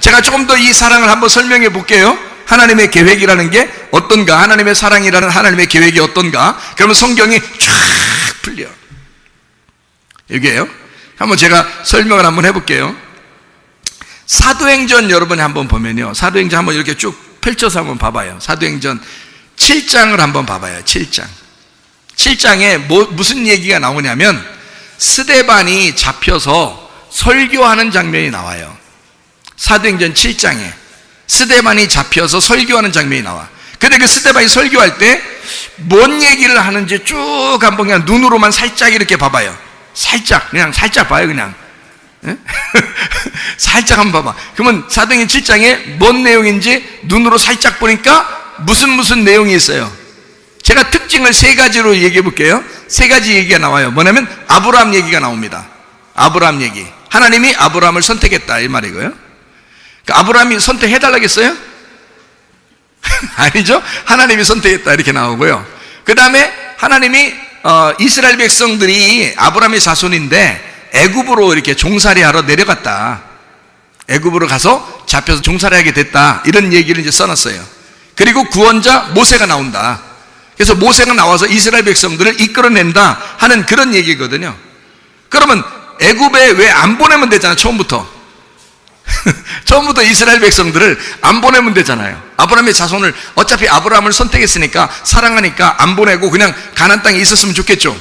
제가 조금 더 이 사랑을 한번 설명해 볼게요. 하나님의 계획이라는 게 어떤가, 하나님의 사랑이라는 하나님의 계획이 어떤가. 그러면 성경이 쫙 풀려. 여기에요. 한번 제가 설명을 한번 해볼게요. 사도행전 여러분이 한번 보면요, 사도행전 한번 이렇게 쭉 펼쳐서 한번 봐봐요. 사도행전 7장을 한번 봐봐요. 7장에 무슨 얘기가 나오냐면 스데반이 잡혀서 설교하는 장면이 나와요. 사도행전 7장에 스데반이 잡혀서 설교하는 장면이 나와. 근데 그 스데반이 설교할 때 뭔 얘기를 하는지 쭉 한번 그냥 눈으로만 살짝 이렇게 봐봐요. 살짝, 그냥 살짝 봐요, 그냥. 살짝 한번 봐봐. 그러면 사도행전 7장에 뭔 내용인지 눈으로 살짝 보니까 무슨 내용이 있어요. 제가 특징을 세 가지로 얘기해 볼게요. 세 가지 얘기가 나와요. 뭐냐면 아브라함 얘기가 나옵니다. 아브라함 얘기. 하나님이 아브라함을 선택했다, 이 말이고요. 그러니까 아브라함이 선택해달라고 했어요? 아니죠? 하나님이 선택했다, 이렇게 나오고요. 그 다음에 하나님이 이스라엘 백성들이 아브라함의 자손인데 애굽으로 이렇게 종살이하러 내려갔다. 애굽으로 가서 잡혀서 종살이하게 됐다, 이런 얘기를 이제 써놨어요. 그리고 구원자 모세가 나온다. 그래서 모세가 나와서 이스라엘 백성들을 이끌어낸다 하는 그런 얘기거든요. 그러면 애굽에 왜 안 보내면 되잖아, 처음부터. 처음부터 이스라엘 백성들을 안 보내면 되잖아요. 아브라함의 자손을, 어차피 아브라함을 선택했으니까, 사랑하니까 안 보내고 그냥 가나안 땅에 있었으면 좋겠죠.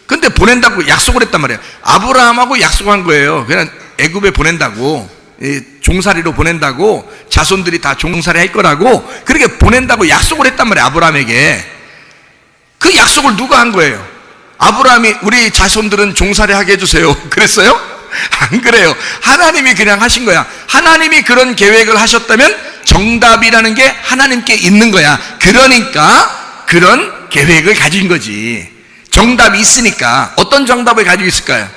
근데 보낸다고 약속을 했단 말이에요. 아브라함하고 약속한 거예요. 그냥 애굽에 보낸다고, 종살이로 보낸다고, 자손들이 다 종살이 할 거라고, 그렇게 보낸다고 약속을 했단 말이에요, 아브라함에게. 그 약속을 누가 한 거예요? 아브라함이 우리 자손들은 종살이 하게 해주세요, 그랬어요? 안 그래요. 하나님이 그냥 하신 거야. 하나님이 그런 계획을 하셨다면 정답이라는 게 하나님께 있는 거야. 그러니까 그런 계획을 가진 거지. 정답이 있으니까. 어떤 정답을 가지고 있을까요?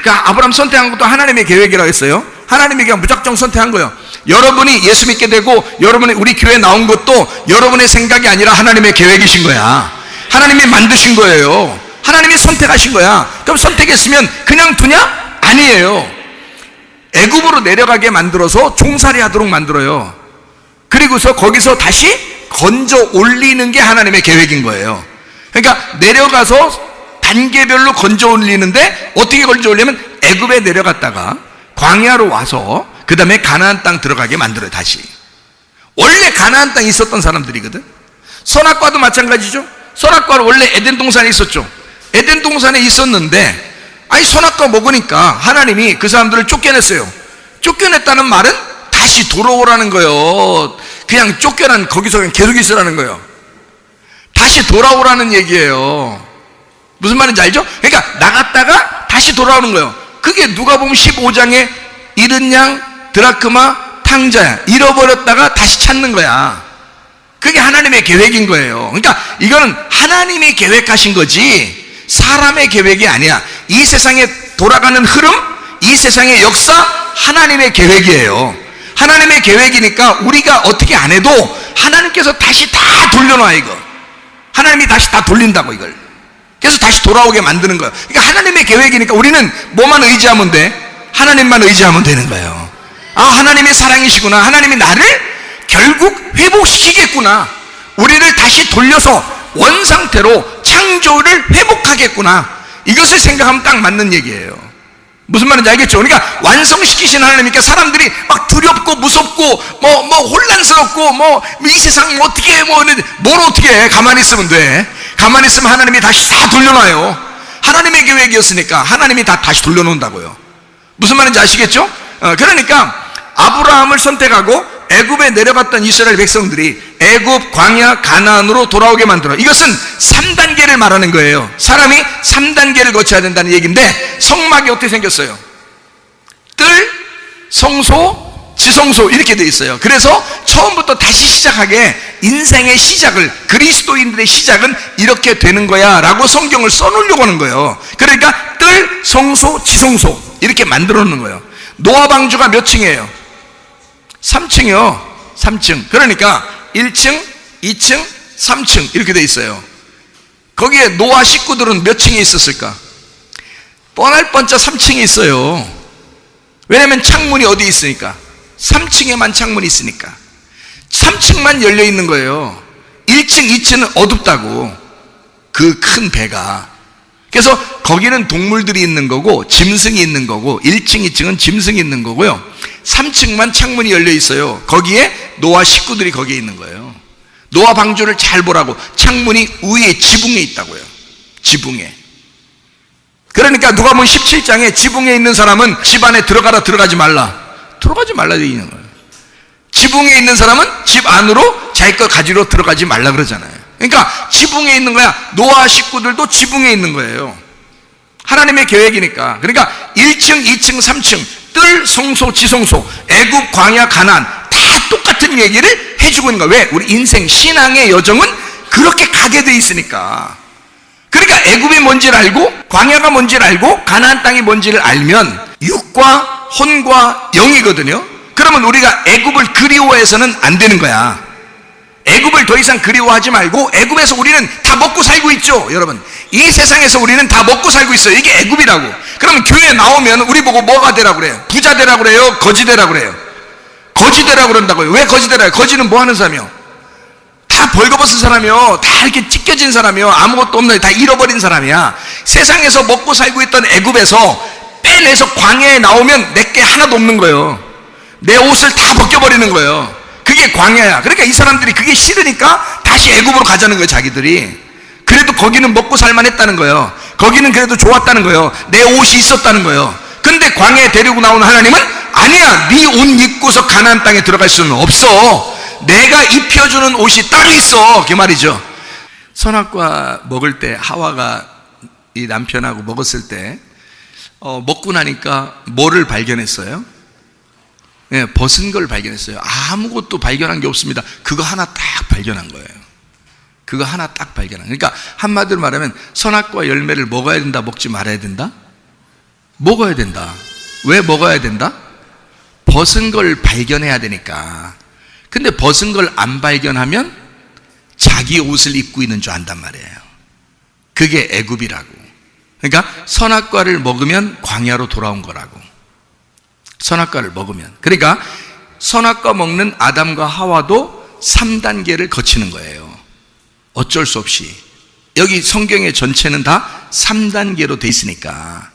그러니까 아브라함 선택한 것도 하나님의 계획이라고 했어요. 하나님이 그냥 무작정 선택한 거예요. 여러분이 예수 믿게 되고 여러분이 우리 교회에 나온 것도 여러분의 생각이 아니라 하나님의 계획이신 거야. 하나님이 만드신 거예요. 하나님이 선택하신 거야. 그럼 선택했으면 그냥 두냐? 아니에요. 애굽으로 내려가게 만들어서 종살이 하도록 만들어요. 그리고서 거기서 다시 건져 올리는 게 하나님의 계획인 거예요. 그러니까 내려가서 단계별로 건져 올리는데, 어떻게 건져 올리냐면 애굽에 내려갔다가 광야로 와서 그 다음에 가나안 땅 들어가게 만들어요. 다시. 원래 가나안 땅에 있었던 사람들이거든. 선악과도 마찬가지죠. 선악과는 원래 에덴 동산에 있었죠. 에덴 동산에 있었는데, 아니 선악과 먹으니까 하나님이 그 사람들을 쫓겨냈어요. 쫓겨냈다는 말은 다시 돌아오라는 거예요. 그냥 쫓겨난 거기서 그냥 계속 있으라는 거예요. 다시 돌아오라는 얘기예요. 무슨 말인지 알죠? 그러니까 나갔다가 다시 돌아오는 거예요. 그게 누가복음 15장에 잃은 양 드라크마 탕자야. 잃어버렸다가 다시 찾는 거야. 그게 하나님의 계획인 거예요. 그러니까 이거는 하나님이 계획하신 거지 사람의 계획이 아니야. 이 세상에 돌아가는 흐름, 이 세상의 역사, 하나님의 계획이에요. 하나님의 계획이니까 우리가 어떻게 안 해도 하나님께서 다시 다 돌려놔, 이거. 하나님이 다시 다 돌린다고, 이걸. 그래서 다시 돌아오게 만드는 거예요. 그러니까 하나님의 계획이니까 우리는 뭐만 의지하면 돼? 하나님만 의지하면 되는 거예요. 아, 하나님의 사랑이시구나. 하나님이 나를 결국 회복시키겠구나. 우리를 다시 돌려서 원상태로 창조를 회복하겠구나. 이것을 생각하면 딱 맞는 얘기예요. 무슨 말인지 알겠죠? 그러니까 완성시키신 하나님이니까 사람들이 막 두렵고 무섭고 뭐 혼란스럽고 이 세상 어떻게 해, 뭘 어떻게 해. 가만히 있으면 돼. 가만히 있으면 하나님이 다시 다 돌려놔요. 하나님의 계획이었으니까 하나님이 다시 돌려놓는다고요. 무슨 말인지 아시겠죠? 그러니까 아브라함을 선택하고 애굽에 내려갔던 이스라엘 백성들이 애굽, 광야, 가나안으로 돌아오게 만들어. 이것은 3단계를 말하는 거예요. 사람이 3단계를 거쳐야 된다는 얘기인데, 성막이 어떻게 생겼어요? 뜰, 성소, 지성소 이렇게 돼 있어요. 그래서 처음부터 다시 시작하게 인생의 시작을, 그리스도인들의 시작은 이렇게 되는 거야 라고 성경을 써놓으려고 하는 거예요. 그러니까 뜰, 성소, 지성소 이렇게 만들어 놓는 거예요. 노아 방주가 몇 층이에요? 3층이요. 3층. 그러니까 1층, 2층, 3층 이렇게 돼 있어요. 거기에 노아 식구들은 몇 층에 있었을까? 뻔할 뻔짜 3층에 있어요. 왜냐면 창문이 어디 있으니까? 3층에만 창문이 있으니까 3층만 열려 있는 거예요. 1층, 2층은 어둡다고, 그 큰 배가. 그래서 거기는 동물들이 있는 거고 짐승이 있는 거고 1층, 2층은 짐승이 있는 거고요. 3층만 창문이 열려 있어요. 거기에 노아 식구들이 거기에 있는 거예요. 노아 방주를 잘 보라고. 창문이 위에 지붕에 있다고요. 지붕에. 그러니까 누가복음 17장에 지붕에 있는 사람은 집 안에 들어가라, 들어가지 말라 되어 있는 거예요. 지붕에 있는 사람은 집 안으로 자기 걸 가지러 들어가지 말라 그러잖아요. 그러니까 지붕에 있는 거야. 노아 식구들도 지붕에 있는 거예요. 하나님의 계획이니까. 그러니까 1층, 2층, 3층, 뜰, 성소, 지성소, 애굽, 광야, 가나안 다 똑같은 얘기를 해주고 있는 거야. 왜? 우리 인생 신앙의 여정은 그렇게 가게 돼 있으니까. 그러니까 애굽이 뭔지를 알고 광야가 뭔지를 알고 가나안 땅이 뭔지를 알면 육과 혼과 영이거든요. 그러면 우리가 애굽을 그리워해서는 안 되는 거야. 애굽을 더 이상 그리워하지 말고, 애굽에서 우리는 다 먹고 살고 있죠. 여러분, 이 세상에서 우리는 다 먹고 살고 있어요. 이게 애굽이라고. 그러면 교회에 나오면 우리 보고 뭐가 되라고 그래요? 부자 되라고 그래요? 거지 되라고 그래요? 거지 되라고 그런다고요. 왜 거지 되라고? 거지는 뭐 하는 사람이요? 다 벌거벗은 사람이요, 다 이렇게 찢겨진 사람이요, 아무것도 없는, 다 잃어버린 사람이야. 세상에서 먹고 살고 있던 애굽에서 빼내서 광야에 나오면 내게 하나도 없는 거예요. 내 옷을 다 벗겨버리는 거예요. 그게 광야야. 그러니까 이 사람들이 그게 싫으니까 다시 애굽으로 가자는 거예요. 자기들이. 그래도 거기는 먹고 살만했다는 거예요. 거기는 그래도 좋았다는 거예요. 내 옷이 있었다는 거예요. 근데 광야에 데리고 나오는 하나님은 아니야, 네 옷 입고서 가나안 땅에 들어갈 수는 없어. 내가 입혀주는 옷이 따로 있어. 그 말이죠. 선악과 먹을 때 하와가 이 남편하고 먹었을 때 먹고 나니까 뭐를 발견했어요? 네, 벗은 걸 발견했어요. 아무것도 발견한 게 없습니다. 그거 하나 딱 발견한 거예요. 그거 하나 딱 발견한. 그러니까 한마디로 말하면 선악과 열매를 먹어야 된다, 먹지 말아야 된다? 먹어야 된다. 왜 먹어야 된다? 벗은 걸 발견해야 되니까. 근데 벗은 걸 안 발견하면 자기 옷을 입고 있는 줄 안단 말이에요. 그게 애굽이라고. 그러니까 선악과를 먹으면 광야로 돌아온 거라고. 선악과를 먹으면. 그러니까 선악과 먹는 아담과 하와도 3단계를 거치는 거예요. 어쩔 수 없이. 여기 성경의 전체는 다 3단계로 돼 있으니까.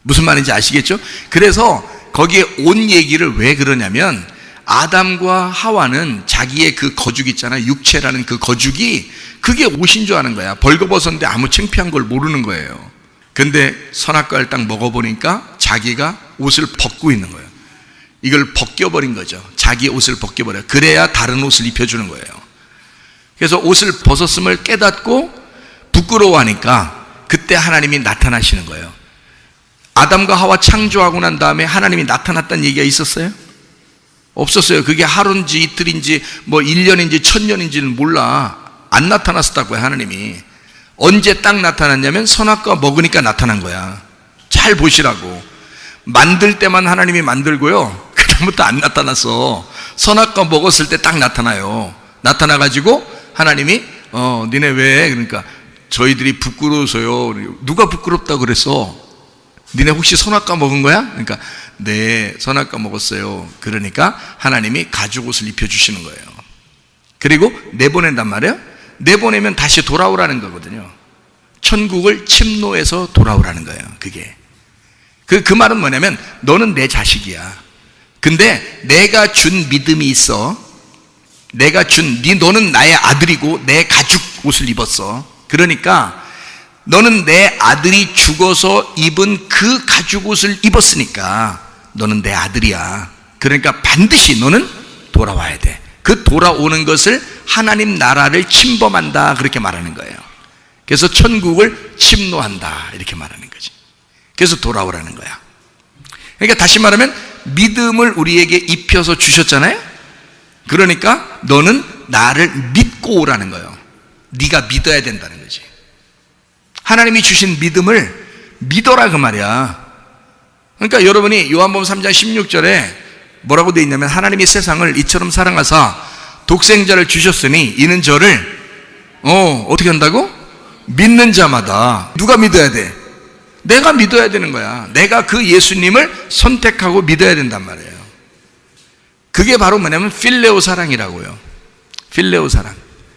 무슨 말인지 아시겠죠? 그래서 거기에 옷 얘기를 왜 그러냐면, 아담과 하와는 자기의 그 거죽 있잖아요. 육체라는 그 거죽이 그게 옷인 줄 아는 거야. 벌거벗었는데 아무 창피한 걸 모르는 거예요. 근데 선악과를 딱 먹어보니까 자기가 옷을 벗고 있는 거예요. 이걸 벗겨버린 거죠. 자기 옷을 벗겨버려요. 그래야 다른 옷을 입혀주는 거예요. 그래서 옷을 벗었음을 깨닫고 부끄러워하니까 그때 하나님이 나타나시는 거예요. 아담과 하와 창조하고 난 다음에 하나님이 나타났다는 얘기가 있었어요? 없었어요. 그게 하루인지 이틀인지 뭐 1년인지 1000년인지는 몰라. 안 나타났었다고요. 하나님이 언제 딱 나타났냐면 선악과 먹으니까 나타난 거야. 잘 보시라고. 만들 때만 하나님이 만들고요, 그 다음부터 안 나타났어. 선악과 먹었을 때 딱 나타나요. 나타나가지고 하나님이 니네 왜? 그러니까 저희들이 부끄러워서요. 누가 부끄럽다고 그랬어? 니네 혹시 선악과 먹은 거야? 그러니까 네, 선악과 먹었어요. 그러니까 하나님이 가죽옷을 입혀주시는 거예요. 그리고 내보낸단 말이에요. 내보내면 다시 돌아오라는 거거든요. 천국을 침노해서 돌아오라는 거예요. 그게 그 말은 뭐냐면, 너는 내 자식이야. 근데 내가 준 믿음이 있어. 내가 준 너는 나의 아들이고 내 가죽 옷을 입었어. 그러니까 너는 내 아들이 죽어서 입은 그 가죽 옷을 입었으니까 너는 내 아들이야. 그러니까 반드시 너는 돌아와야 돼. 그 돌아오는 것을 하나님 나라를 침범한다, 그렇게 말하는 거예요. 그래서 천국을 침노한다, 이렇게 말하는 거지. 그래서 돌아오라는 거야. 그러니까 다시 말하면 믿음을 우리에게 입혀서 주셨잖아요. 그러니까 너는 나를 믿고 오라는 거예요. 네가 믿어야 된다는 거지. 하나님이 주신 믿음을 믿어라, 그 말이야. 그러니까 여러분이 요한복음 3장 16절에 뭐라고 되어 있냐면, 하나님이 세상을 이처럼 사랑하사 독생자를 주셨으니 이는 저를 어떻게 한다고? 믿는 자마다. 누가 믿어야 돼? 내가 믿어야 되는 거야. 내가 그 예수님을 선택하고 믿어야 된단 말이에요. 그게 바로 뭐냐면 필레오 사랑이라고요. 필레오 사랑.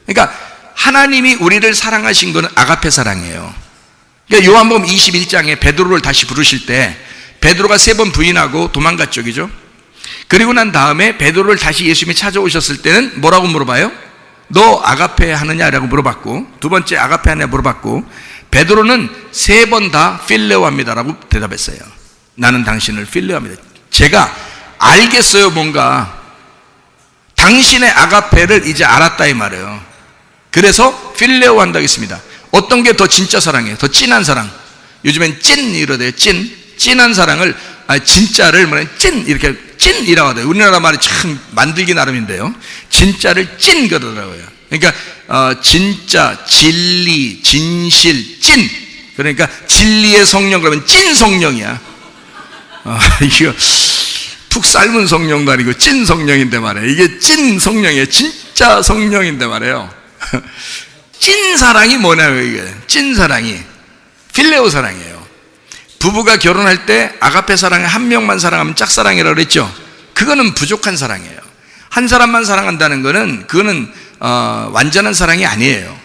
그러니까 하나님이 우리를 사랑하신 것은 아가페 사랑이에요. 그러니까 요한복음 21장에 베드로를 다시 부르실 때 베드로가 3번 부인하고 도망갔죠, 그죠? 그리고 난 다음에 베드로를 다시 예수님이 찾아오셨을 때는 뭐라고 물어봐요? 너 아가페 하느냐라고 물어봤고, 두 번째 아가페 하느냐 물어봤고, 베드로는 3번 다 필레오합니다라고 대답했어요. 나는 당신을 필레오합니다. 제가 알겠어요, 뭔가 당신의 아가페를 이제 알았다 이 말이에요. 그래서 필레오 한다고 했습니다. 어떤 게 더 진짜 사랑이에요? 더 진한 사랑. 요즘엔 찐 이러대요. 찐한 사랑을, 진짜를 뭐냐, 찐 이렇게 찐이라고 하대요. 우리나라 말이 참 만들기 나름인데요. 진짜를 찐 그러더라고요. 그러니까 진짜, 진리, 진실, 찐. 그러니까 진리의 성령 그러면 찐 성령이야. 이거 푹 삶은 성령도 아니고 찐 성령인데 말이에요. 이게 찐 성령이에요. 진짜 성령인데 말이에요. 찐 사랑이 뭐냐고요, 이게. 찐 사랑이 필레오 사랑이에요. 부부가 결혼할 때 아가페 사랑에 한 명만 사랑하면 짝사랑이라고 그랬죠. 그거는 부족한 사랑이에요. 한 사람만 사랑한다는 거는 그거는 완전한 사랑이 아니에요.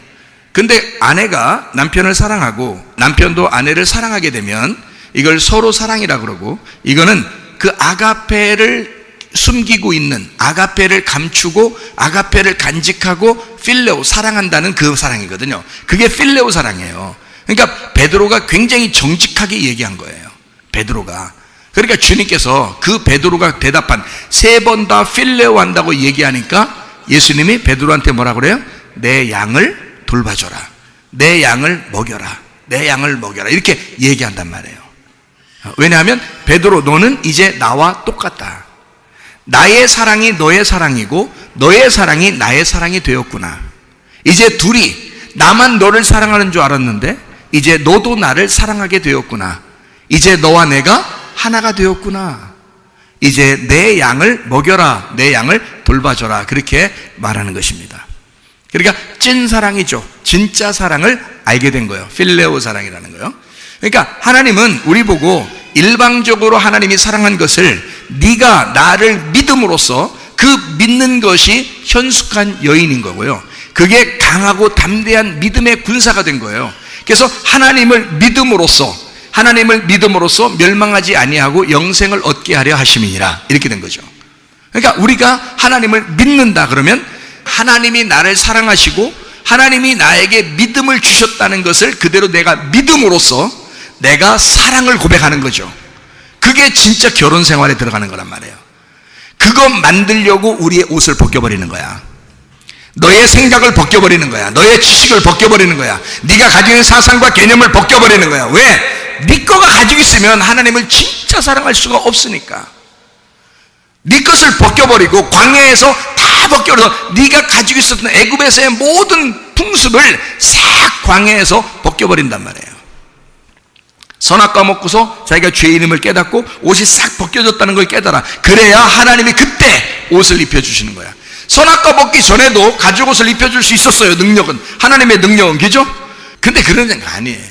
근데 아내가 남편을 사랑하고 남편도 아내를 사랑하게 되면 이걸 서로 사랑이라고 그러고, 이거는 그 아가페를 숨기고 있는, 아가페를 감추고 아가페를 간직하고 필레오, 사랑한다는 그 사랑이거든요. 그게 필레오 사랑이에요. 그러니까 베드로가 굉장히 정직하게 얘기한 거예요. 베드로가. 그러니까 주님께서 그 베드로가 대답한 3번 다 필레오 한다고 얘기하니까 예수님이 베드로한테 뭐라 그래요? 내 양을 돌봐줘라, 내 양을 먹여라, 내 양을 먹여라, 이렇게 얘기한단 말이에요. 왜냐하면 베드로, 너는 이제 나와 똑같다. 나의 사랑이 너의 사랑이고 너의 사랑이 나의 사랑이 되었구나. 이제 둘이, 나만 너를 사랑하는 줄 알았는데 이제 너도 나를 사랑하게 되었구나. 이제 너와 내가 하나가 되었구나. 이제 내 양을 먹여라, 내 양을 돌봐줘라, 그렇게 말하는 것입니다. 그러니까 찐 사랑이죠. 진짜 사랑을 알게 된 거예요. 필레오 사랑이라는 거예요. 그러니까 하나님은 우리 보고 일방적으로 하나님이 사랑한 것을 네가 나를 믿음으로써, 그 믿는 것이 현숙한 여인인 거고요. 그게 강하고 담대한 믿음의 군사가 된 거예요. 그래서 하나님을 믿음으로써 멸망하지 아니하고 영생을 얻게 하려 하심이니라, 이렇게 된 거죠. 그러니까 우리가 하나님을 믿는다 그러면 하나님이 나를 사랑하시고 하나님이 나에게 믿음을 주셨다는 것을 그대로 내가 믿음으로써 내가 사랑을 고백하는 거죠. 그게 진짜 결혼 생활에 들어가는 거란 말이에요. 그거 만들려고 우리의 옷을 벗겨버리는 거야. 너의 생각을 벗겨버리는 거야. 너의 지식을 벗겨버리는 거야. 네가 가지고 있는 사상과 개념을 벗겨버리는 거야. 왜? 네 거가 가지고 있으면 하나님을 진짜 사랑할 수가 없으니까. 네 것을 벗겨버리고 광야에서 다 벗겨버려서 네가 가지고 있었던 애굽에서의 모든 풍습을 싹 광야에서 벗겨버린단 말이에요. 선악과 먹고서 자기가 죄인임을 깨닫고 옷이 싹 벗겨졌다는 걸 깨달아. 그래야 하나님이 그때 옷을 입혀주시는 거야. 선악과 먹기 전에도 가죽 옷을 입혀줄 수 있었어요. 능력은, 하나님의 능력은, 그죠? 근데 그런 게 아니에요.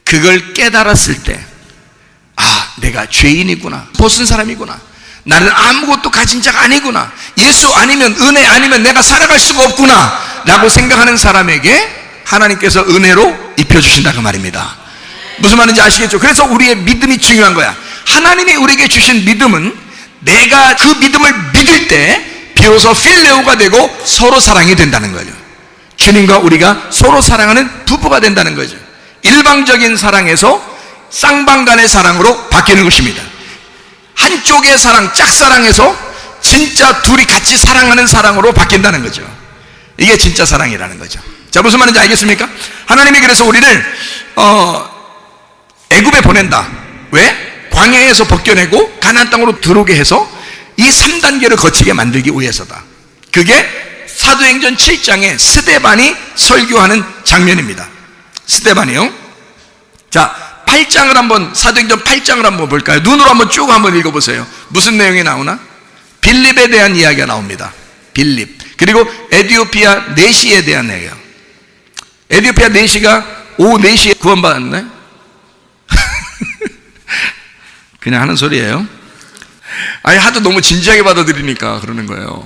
그걸 깨달았을 때, 내가 죄인이구나, 벗은 사람이구나, 나는 아무것도 가진 자가 아니구나, 예수 아니면, 은혜 아니면 내가 살아갈 수가 없구나 라고 생각하는 사람에게 하나님께서 은혜로 입혀주신다 그 말입니다. 무슨 말인지 아시겠죠? 그래서 우리의 믿음이 중요한 거야. 하나님이 우리에게 주신 믿음은 내가 그 믿음을 믿을 때 비로소 필레오가 되고 서로 사랑이 된다는 거죠. 주님과 우리가 서로 사랑하는 부부가 된다는 거죠. 일방적인 사랑에서 쌍방간의 사랑으로 바뀌는 것입니다. 한쪽의 사랑, 짝사랑에서 진짜 둘이 같이 사랑하는 사랑으로 바뀐다는 거죠. 이게 진짜 사랑이라는 거죠. 자, 무슨 말인지 알겠습니까? 하나님이 그래서 우리를 애굽에 보낸다. 왜? 광야에서 벗겨내고 가나안 땅으로 들어오게 해서 이 3단계를 거치게 만들기 위해서다. 그게 사도행전 7장에 스데반이 설교하는 장면입니다. 스데반이요. 자, 8장을 한번, 사도행전 8장을 한번 볼까요? 눈으로 한번 쭉 한번 읽어보세요. 무슨 내용이 나오나? 빌립에 대한 이야기가 나옵니다. 빌립. 그리고 에디오피아 네시에 대한 내용. 에디오피아 네시가 오후 4시에 구원받았네? 그냥 하는 소리예요. 아니, 하도 너무 진지하게 받아들이니까 그러는 거예요.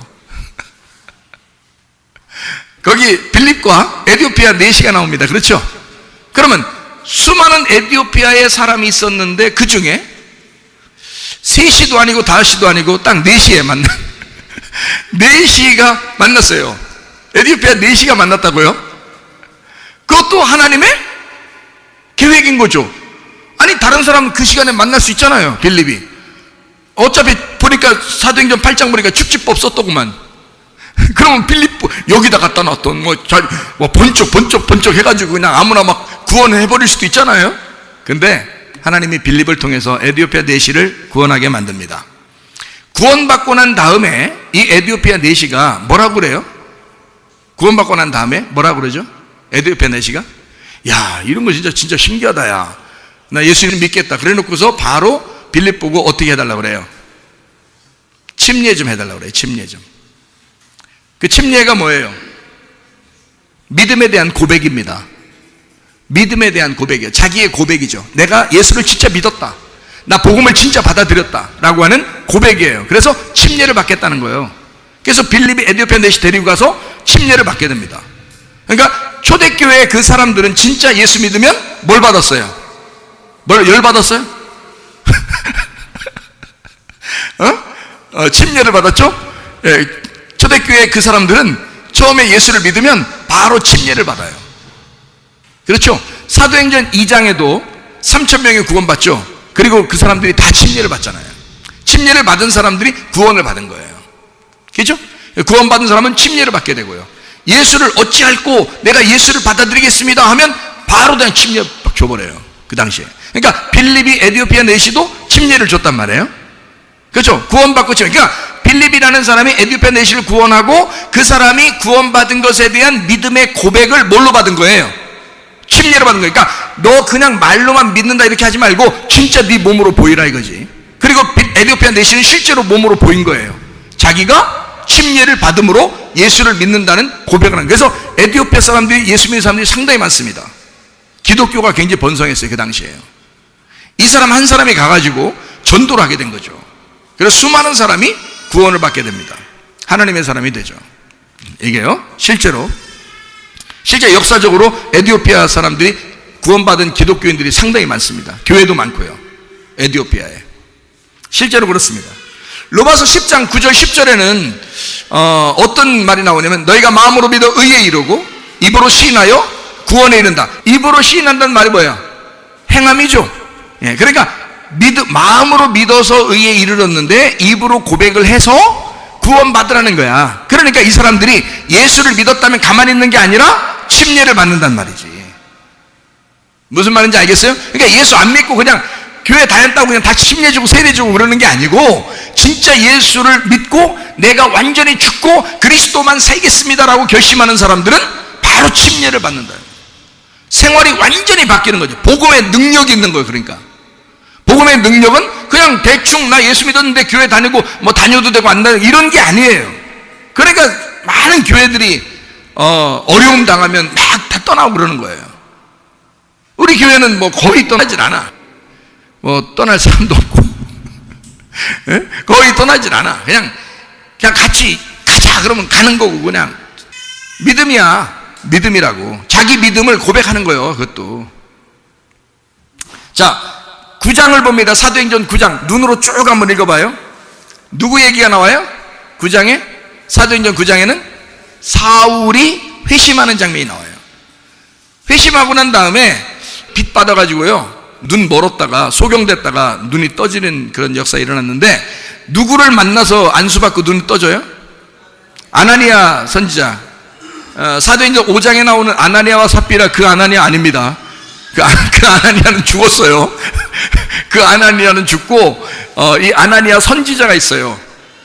거기 빌립과 에디오피아 내시가 나옵니다. 그렇죠? 그러면 수많은 에디오피아의 사람이 있었는데 그 중에 3시도 아니고 5시도 아니고 딱 4시에 만난 4시가 만났어요. 에디오피아 4시가 만났다고요? 그것도 하나님의 계획인 거죠. 아니, 다른 사람은 그 시간에 만날 수 있잖아요. 빌립이 어차피 보니까 사도행전 8장 보니까 축지법 썼더구만. 그러면 빌립 여기다 갖다 놨던 번쩍 해가지고 그냥 아무나 막 구원해버릴 수도 있잖아요. 근데 하나님이 빌립을 통해서 에디오피아 내시를 구원하게 만듭니다. 구원받고 난 다음에 이 에디오피아 내시가 뭐라고 그래요? 구원받고 난 다음에 뭐라고 그러죠? 에디오피아 내시가 야, 이런 거 진짜 신기하다. 야, 나 예수님 믿겠다. 그래 놓고서 바로 빌립 보고 어떻게 해달라고 그래요? 침례 좀 해달라고 그래요. 침례 좀. 그 침례가 뭐예요? 믿음에 대한 고백입니다. 믿음에 대한 고백이에요. 자기의 고백이죠. 내가 예수를 진짜 믿었다. 나 복음을 진짜 받아들였다. 라고 하는 고백이에요. 그래서 침례를 받겠다는 거예요. 그래서 빌립이 에디오피아 내시 데리고 가서 침례를 받게 됩니다. 그러니까 초대교회의 그 사람들은 진짜 예수 믿으면 뭘 받았어요? 열 받았어요? 침례를 받았죠? 예, 초대교회의 그 사람들은 처음에 예수를 믿으면 바로 침례를 받아요. 그렇죠? 사도행전 2장에도 3,000명이 구원받죠? 그리고 그 사람들이 다 침례를 받잖아요. 침례를 받은 사람들이 구원을 받은 거예요. 그렇죠? 구원받은 사람은 침례를 받게 되고요. 예수를 어찌할꼬 내가 예수를 받아들이겠습니다 하면 바로 그냥 침례 줘버려요. 그 당시에. 그러니까 빌립이 에디오피아 내시도 침례를 줬단 말이에요. 그렇죠? 구원받고 그러니까 빌립이라는 사람이 에디오피아 내시를 구원하고 그 사람이 구원받은 것에 대한 믿음의 고백을 뭘로 받은 거예요? 침례로 받은 거예요. 그러니까 너 그냥 말로만 믿는다 이렇게 하지 말고 진짜 네 몸으로 보이라 이거지. 그리고 에디오피아 내시는 실제로 몸으로 보인 거예요. 자기가 침례를 받음으로 예수를 믿는다는 고백을 하는 거예요. 그래서 에디오피아 사람들이 예수 믿는 사람들이 상당히 많습니다. 기독교가 굉장히 번성했어요. 그 당시에요. 이 사람 한 사람이 가가지고 전도를 하게 된 거죠. 그래서 수많은 사람이 구원을 받게 됩니다. 하나님의 사람이 되죠. 이게요, 실제 역사적으로 에디오피아 사람들이 구원받은 기독교인들이 상당히 많습니다. 교회도 많고요. 에디오피아에. 실제로 그렇습니다. 로마서 10장 9절 10절에는 어떤 말이 나오냐면 너희가 마음으로 믿어 의에 이르고 입으로 시인하여 구원에 이른다. 입으로 시인한다는 말이 뭐예요? 행함이죠. 예, 그러니까 마음으로 믿어서 의에 이르렀는데 입으로 고백을 해서 구원받으라는 거야. 그러니까 이 사람들이 예수를 믿었다면 가만히 있는 게 아니라 침례를 받는단 말이지. 무슨 말인지 알겠어요? 그러니까 예수 안 믿고 그냥 교회 다녔다고 그냥 다 침례 주고 세례 주고 그러는 게 아니고 진짜 예수를 믿고 내가 완전히 죽고 그리스도만 살겠습니다라고 결심하는 사람들은 바로 침례를 받는다. 생활이 완전히 바뀌는 거죠. 복음의 능력이 있는 거예요. 그러니까 복음의 능력은 그냥 대충 나 예수 믿었는데 교회 다니고 뭐 다녀도 되고 안 다녀도 이런 게 아니에요. 그러니까 많은 교회들이 어려움 당하면 막 다 떠나고 그러는 거예요. 우리 교회는 뭐 거의 떠나질 않아. 뭐 떠날 사람도 없고 거의 떠나질 않아. 그냥 같이 가자 그러면 가는 거고 그냥 믿음이라고 자기 믿음을 고백하는 거예요. 그것도. 자, 9장을 봅니다. 사도행전 9장 눈으로 쭉 한번 읽어봐요. 누구 얘기가 나와요? 9장에 사도행전 9장에는 사울이 회심하는 장면이 나와요. 회심하고 난 다음에 빚 받아가지고요 눈 멀었다가 소경됐다가 눈이 떠지는 그런 역사가 일어났는데 누구를 만나서 안수받고 눈이 떠져요? 아나니아 선지자. 사도행전 5장에 나오는 아나니아와 삽비라 그 아나니아 아닙니다. 그 아나니아는 죽었어요. 그 아나니아는 죽고 이 아나니아 선지자가 있어요.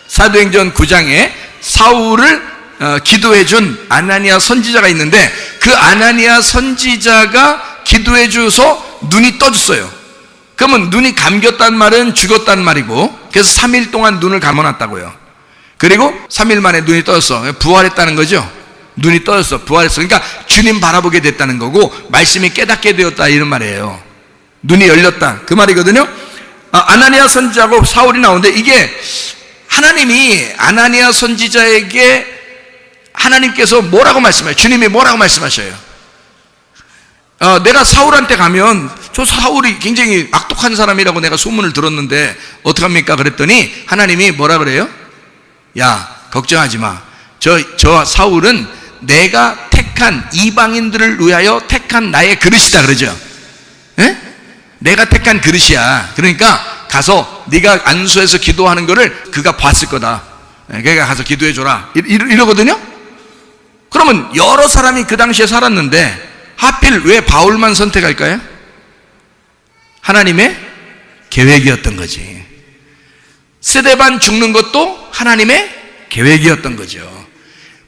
사도행전 9장에 사울을 기도해 준 아나니아 선지자가 있는데 그 아나니아 선지자가 기도해 줘서 눈이 떠졌어요. 그러면 눈이 감겼단 말은 죽었단 말이고 그래서 3일 동안 눈을 감아놨다고요. 그리고 3일 만에 눈이 떠졌어. 부활했다는 거죠. 눈이 떠졌어. 부활했어. 그러니까 주님 바라보게 됐다는 거고 말씀이 깨닫게 되었다 이런 말이에요. 눈이 열렸다 그 말이거든요. 아나니아 선지자하고 사울이 나오는데, 이게 하나님이 아나니아 선지자에게 하나님께서 뭐라고 말씀하셔요? 주님이 뭐라고 말씀하셔요? 내가 사울한테 가면 저 사울이 굉장히 악독한 사람이라고 내가 소문을 들었는데 어떡합니까? 그랬더니 하나님이 뭐라 그래요? 야, 걱정하지 마. 저 사울은 내가 택한 이방인들을 위하여 택한 나의 그릇이다 그러죠. 에? 내가 택한 그릇이야. 그러니까 가서 네가 안수해서 기도하는 거를 그가 봤을 거다. 그러니까 가서 기도해 줘라. 이러거든요. 그러면 여러 사람이 그 당시에 살았는데 하필 왜 바울만 선택할까요? 하나님의 계획이었던 거지. 스데반 죽는 것도 하나님의 계획이었던 거죠.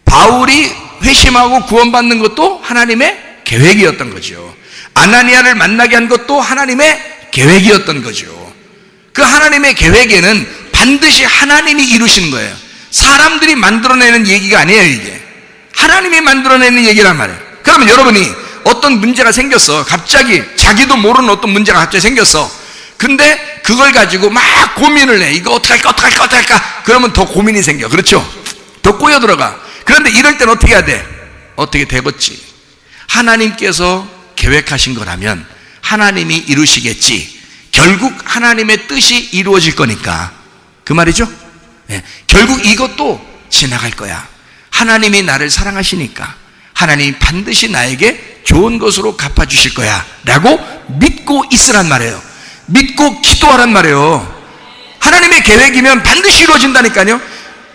바울이 회심하고 구원받는 것도 하나님의 계획이었던 거죠. 아나니아를 만나게 한 것도 하나님의 계획이었던 거죠. 그 하나님의 계획에는 반드시 하나님이 이루시는 거예요. 사람들이 만들어내는 얘기가 아니에요. 이게 하나님이 만들어내는 얘기란 말이에요. 그러면 여러분이 어떤 문제가 생겼어. 갑자기 자기도 모르는 어떤 문제가 갑자기 생겼어. 근데 그걸 가지고 막 고민을 해. 이거 어떡할까? 그러면 더 고민이 생겨. 그렇죠? 더 꼬여 들어가. 그런데 이럴 땐 어떻게 해야 돼? 어떻게 되겠지? 하나님께서 계획하신 거라면 하나님이 이루시겠지. 결국 하나님의 뜻이 이루어질 거니까. 그 말이죠? 네. 결국 이것도 지나갈 거야. 하나님이 나를 사랑하시니까 하나님이 반드시 나에게 좋은 것으로 갚아주실 거야 라고 믿고 있으란 말이에요. 믿고 기도하란 말이에요. 하나님의 계획이면 반드시 이루어진다니까요.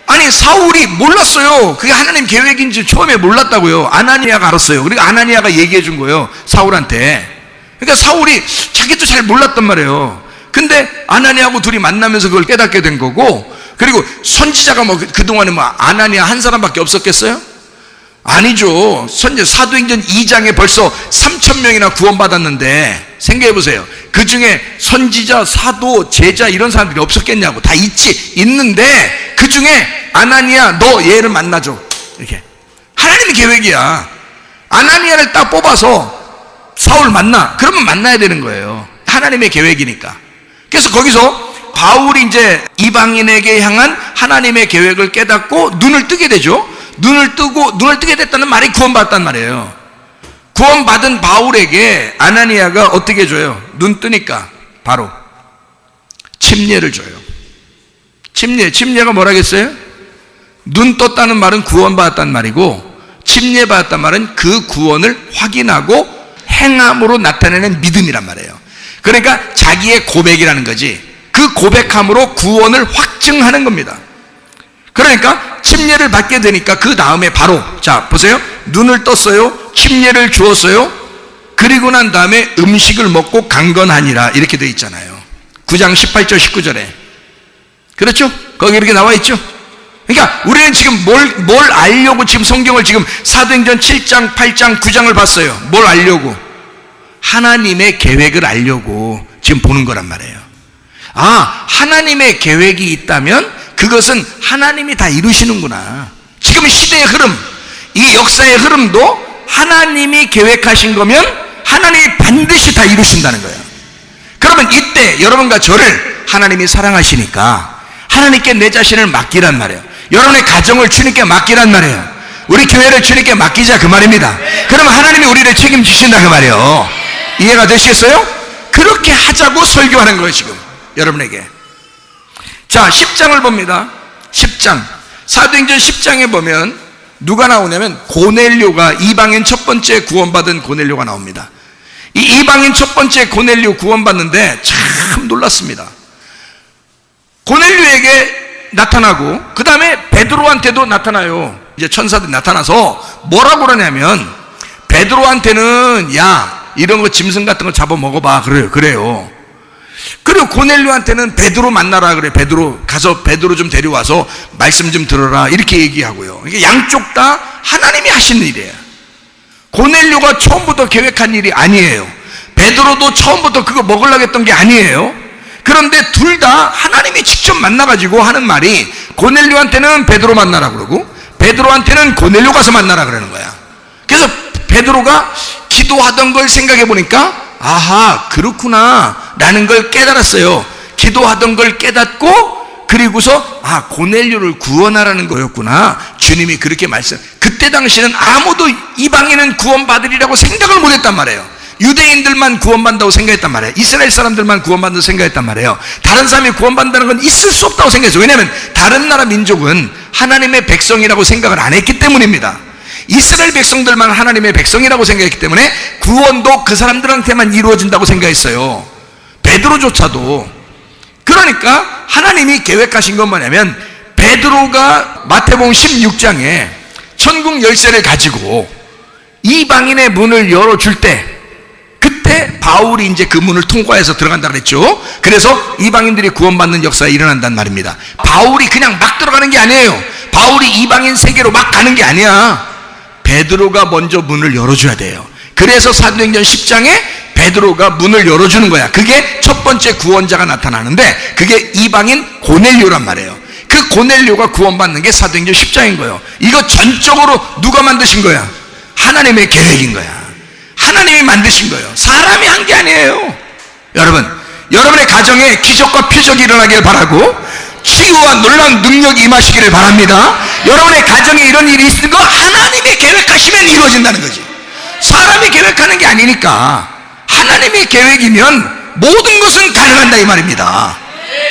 아니 사울이 몰랐어요. 그게 하나님 계획인지 처음에 몰랐다고요. 아나니아가 알았어요. 그러니까 아나니아가 얘기해 준 거예요, 사울한테. 그러니까 사울이 자기도 잘 몰랐단 말이에요. 근데 아나니아하고 둘이 만나면서 그걸 깨닫게 된 거고, 그리고 선지자가 뭐 그동안에 뭐 아나니아 한 사람밖에 없었겠어요? 아니죠. 사도행전 2장에 벌써 3,000명이나 구원받았는데 생각해 보세요. 그 중에 선지자, 사도, 제자 이런 사람들이 없었겠냐고. 다 있는데 그 중에 아나니아 너 얘를 만나줘. 이렇게 하나님의 계획이야. 아나니아를 딱 뽑아서 사울 만나. 그러면 만나야 되는 거예요. 하나님의 계획이니까. 그래서 거기서 바울이 이제 이방인에게 향한 하나님의 계획을 깨닫고 눈을 뜨게 되죠. 눈을 뜨게 됐다는 말이 구원받았단 말이에요. 구원받은 바울에게 아나니아가 어떻게 줘요? 눈 뜨니까 바로 침례를 줘요. 침례가 뭐라겠어요? 눈 떴다는 말은 구원받았단 말이고, 침례 받았단 말은 그 구원을 확인하고 행함으로 나타내는 믿음이란 말이에요. 그러니까 자기의 고백이라는 거지. 그 고백함으로 구원을 확증하는 겁니다. 그러니까 침례를 받게 되니까 그 다음에 바로, 자 보세요. 눈을 떴어요. 침례를 주었어요. 그리고 난 다음에 음식을 먹고 강건하니라 이렇게 되어 있잖아요. 9장 18절 19절에. 그렇죠? 거기 이렇게 나와 있죠. 그러니까 우리는 지금 뭘 알려고 지금 성경을 지금 사도행전 7장 8장 9장을 봤어요. 뭘 알려고? 하나님의 계획을 알려고 지금 보는 거란 말이에요. 하나님의 계획이 있다면 그것은 하나님이 다 이루시는구나. 지금 시대의 흐름, 이 역사의 흐름도 하나님이 계획하신 거면 하나님이 반드시 다 이루신다는 거예요. 그러면 이때 여러분과 저를 하나님이 사랑하시니까 하나님께 내 자신을 맡기란 말이에요. 여러분의 가정을 주님께 맡기란 말이에요. 우리 교회를 주님께 맡기자 그 말입니다. 그러면 하나님이 우리를 책임지신다 그 말이에요. 이해가 되시겠어요? 그렇게 하자고 설교하는 거예요 지금 여러분에게. 자, 10장을 봅니다. 10장. 사도행전 10장에 보면 누가 나오냐면 고넬료가, 이방인 첫 번째 구원받은 고넬료가 나옵니다. 이 이방인 첫 번째 고넬료 구원받는데 참 놀랐습니다. 고넬료에게 나타나고 그 다음에 베드로한테도 나타나요. 이제 천사들이 나타나서 뭐라고 그러냐면 베드로한테는 야 이런 거 짐승 같은 거 잡아 먹어봐 그래요. 그리고 고넬료한테는 베드로 만나라 그래. 가서 베드로 좀 데려와서 말씀 좀 들어라 이렇게 얘기하고요. 이게 양쪽 다 하나님이 하신 일이에요. 고넬료가 처음부터 계획한 일이 아니에요. 베드로도 처음부터 그거 먹으려고 했던 게 아니에요. 그런데 둘 다 하나님이 직접 만나가지고 하는 말이 고넬료한테는 베드로 만나라 그러고 베드로한테는 고넬료 가서 만나라 그러는 거야. 그래서 베드로가 기도하던 걸 생각해 보니까 아하 그렇구나 라는 걸 깨달았어요. 기도하던 걸 깨닫고, 그리고서 고넬료를 구원하라는 거였구나, 주님이 그렇게 말씀. 그때 당시는 아무도 이방인은 구원받으리라고 생각을 못했단 말이에요. 유대인들만 구원받는다고 생각했단 말이에요. 이스라엘 사람들만 구원받는다고 생각했단 말이에요. 다른 사람이 구원받는다는 건 있을 수 없다고 생각했어요. 왜냐하면 다른 나라 민족은 하나님의 백성이라고 생각을 안 했기 때문입니다. 이스라엘 백성들만 하나님의 백성이라고 생각했기 때문에 구원도 그 사람들한테만 이루어진다고 생각했어요. 베드로조차도. 그러니까 하나님이 계획하신 건 뭐냐면, 베드로가 마태복음 16장에 천국 열쇠를 가지고 이방인의 문을 열어줄 때, 그때 바울이 이제 그 문을 통과해서 들어간다 그랬죠. 그래서 이방인들이 구원받는 역사가 일어난단 말입니다. 바울이 그냥 막 들어가는 게 아니에요. 바울이 이방인 세계로 막 가는 게 아니야. 베드로가 먼저 문을 열어줘야 돼요. 그래서 사도행전 10장에 베드로가 문을 열어주는 거야. 그게 첫 번째 구원자가 나타나는데, 그게 이방인 고넬료란 말이에요. 그 고넬료가 구원받는 게 사도행전 10장인 거예요. 이거 전적으로 누가 만드신 거야? 하나님의 계획인 거야. 하나님이 만드신 거예요. 사람이 한 게 아니에요. 여러분, 여러분의 가정에 기적과 표적이 일어나길 바라고, 치유와 놀라운 능력이 임하시기를 바랍니다. 여러분의 가정에 이런 일이 있는 거 하나님이 계획하시면 이루어진다는 거지. 사람이 계획하는 게 아니니까. 하나님의 계획이면 모든 것은 가능한다 이 말입니다.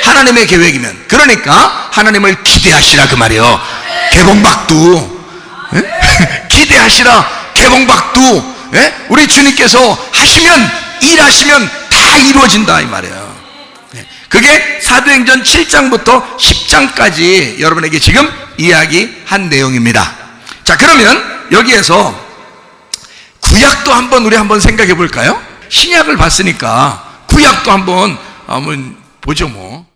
하나님의 계획이면. 그러니까 하나님을 기대하시라 그 말이에요. 개봉박두 기대하시라, 개봉박두. 우리 주님께서 하시면, 일하시면 다 이루어진다 이 말이에요. 그게 사도행전 7장부터 10장까지 여러분에게 지금 이야기한 내용입니다. 자, 그러면 여기에서 구약도 우리 한번 생각해 볼까요? 신약을 봤으니까 구약도 한번 보죠 뭐.